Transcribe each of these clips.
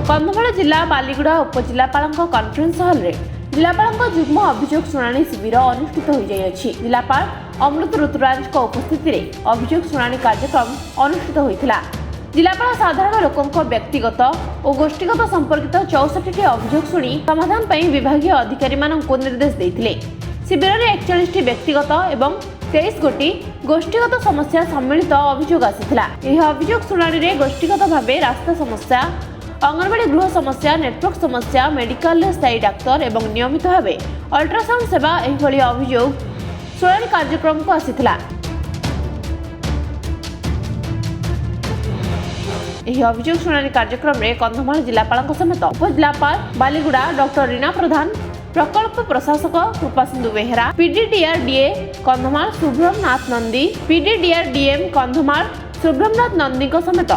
कंधमाल जिला Baliguda उपजिलापाल conference hall रे जिलापाल जुग्म अभियोग शुणाणी शिविर अनुष्ठित हो जाइए। जिलापाल अमृत ऋतुराज उपस्थिति रे अभियोग शुणाणी कार्यक्रम अनुष्ठित होता। जिलापाल साधारण लोकों व्यक्तिगत और गोष्ठीगत संपर्कित 64 अभियोग शुणी समाधान पर विभागीय अधिकारी निर्देश देते। शिविर में 41 व्यक्तिगत और 23 गोटी गोष्ठीगत समस्या सम्मिलित अभियोग आसाला। यह अभियोग शुणाणी में गोष्ठीगत भाव रास्ता समस्या, अंगनवाड़ी गृह समस्या, नेटवर्क समस्या, मेडिकल स्थायी डाक्तर और नियमित भाव अल्ट्रासाउंड सेवा यह अभियोग शुणाणी कार्यक्रम को आसाला। यह अभियोग शुणाणी कार्यक्रम में कंधमाल जिलापाल समेत उपजिलापाल बालीगुड़ा डॉक्टर रीना प्रधान, प्रकल्प प्रशासक कृपासिंधु बेहेरा, पीडीडीआरडीए कंधमाल शुभ्रमनाथ नंदी, पीडीडीआरडीएम कंधमाल शुभ्रमनाथ नंदी समेत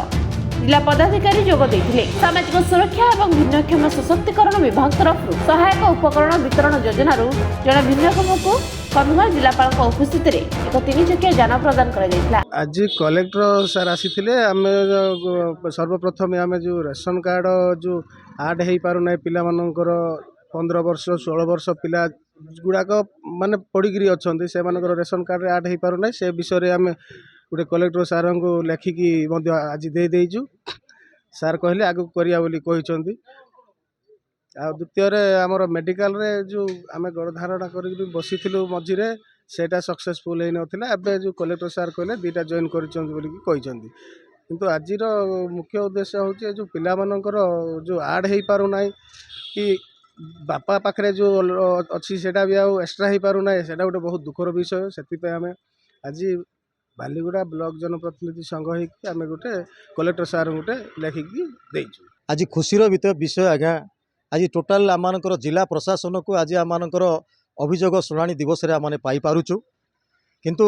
जिला पदाधिकारी जोग देथिले। सामाजिक सुरक्षा और भिन्नक्षम सशक्तिकरण विभाग तरफ सहायक उपकरण वितरण योजना जड़े भिन्नक्षम को कंधमाल जिलापाल उपस्थित रे एक 3 चकिया यान प्रदान करा जायतिला। आज कलेक्टर सर आसीथिले। आम सर्वप्रथम आम जो रेशन कार्ड जो आड हो पारना पिला मानकर 15 वर्ष 16 वर्ष पिला गुड़ाक माने पड़िकी अच्छा से रेशन कार्ड आड हो पारना से विषय आम गोटे कलेक्टर सार को लेखिकी आज दे देजु। सार कहले आगु करिया बोली कहिसंती। आ द्वितीय आमर मेडिकल रे जो आम गणधारणा करी बसीथिलु मझिरे सेटा सक्सेसफुल है नथिला। एबे जो कलेक्टर सार कहले दीटा जॉइन करिसंती बोली कहिसंती। किंतु आजिर मुख्य उद्देश्य होचे जो पिला मानकर जो आड हो पारुना कि बापा पाखरे जो अच्छी सेटा भी आउ एक्स्ट्रा हो पारुना सेटा गोटे बहुत दुखर विषय। से आम आज बालीगुड़ा ब्लॉक जनप्रतिनिधि संघ होगी आम गोटे कलेक्टर सार गोटे लेखिकी देचु। आज खुशीर विषय आज्ञा आज टोटाल आम जिला प्रशासन को आज आम अभियोग शुणाणी दिवस आम पाई पारुचु। किंतु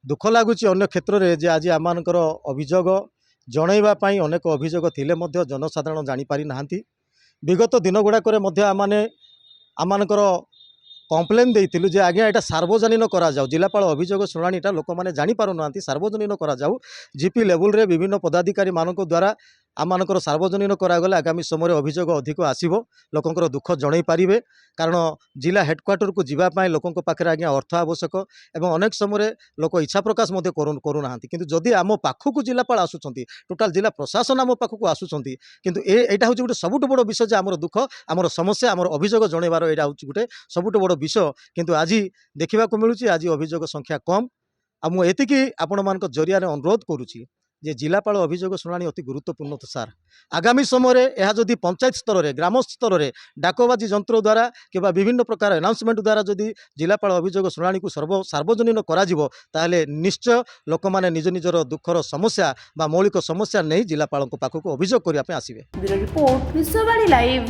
दुख लगुच अन्य क्षेत्र में जे आज आम अभियोग जनइवाई अनेक अभियोग थिले मध्य जनसाधारण जानीपारी नाहांती। विगत दिन गुड़ाक आमर कम्प्लेन देइथिलु जे आज्ञा एटा सार्वजनीन करा जाऊ। जिलापाल अभियोग शुणाणीटा लोक मैंने जानीपार ना सार्वजनीन करा जाऊ। जीपी लेवल रे विभिन्न पदाधिकारी मानक द्वारा आमर सार्वजनीन करागले आगामी समय अभियोग अधिक आसो लोकंर दुख जन पारे। कारण जिला हेडक्वार्टर को जीवाई लोकों पाखे आज्ञा अर्थ आवश्यक और अनेक समय लोक इच्छा प्रकाश करूना। किंतु जदि आम पाखक जिलापाल आसुंच टोटाल जिला प्रशासन आम पाखक आसुंच किंतु यहाँ हूँ गोटे सबुठ बड़ विषय जे आमर दुख आमर समस्या आमर अभियोग जनइबार यहाँ हूँ गोटे सबुठ बड़ विषय। किंतु आज देखा मिलूँ आज अभियोग संख्या कम। आ मु एतिकी आपण मान जरिया अनुरोध करुँची जे जिलापाल अभियोग शुणाणी अति गुरुत्वपूर्ण सार। आगामी समय यह जदि पंचायत स्तर में ग्राम स्तर में डाकबाजी जंत्र द्वारा कि विभिन्न प्रकार अनाउंसमेंट द्वारा जदि जिलापाल अभियोग शुणाणी को सार्वजनीन करा निश्चय लोक मैंने निज निजर दुखर समस्या बा मौलिक समस्या नहीं जिलापाल पाखक अभियोग करने आसवे। Bureau report Vishwavani live.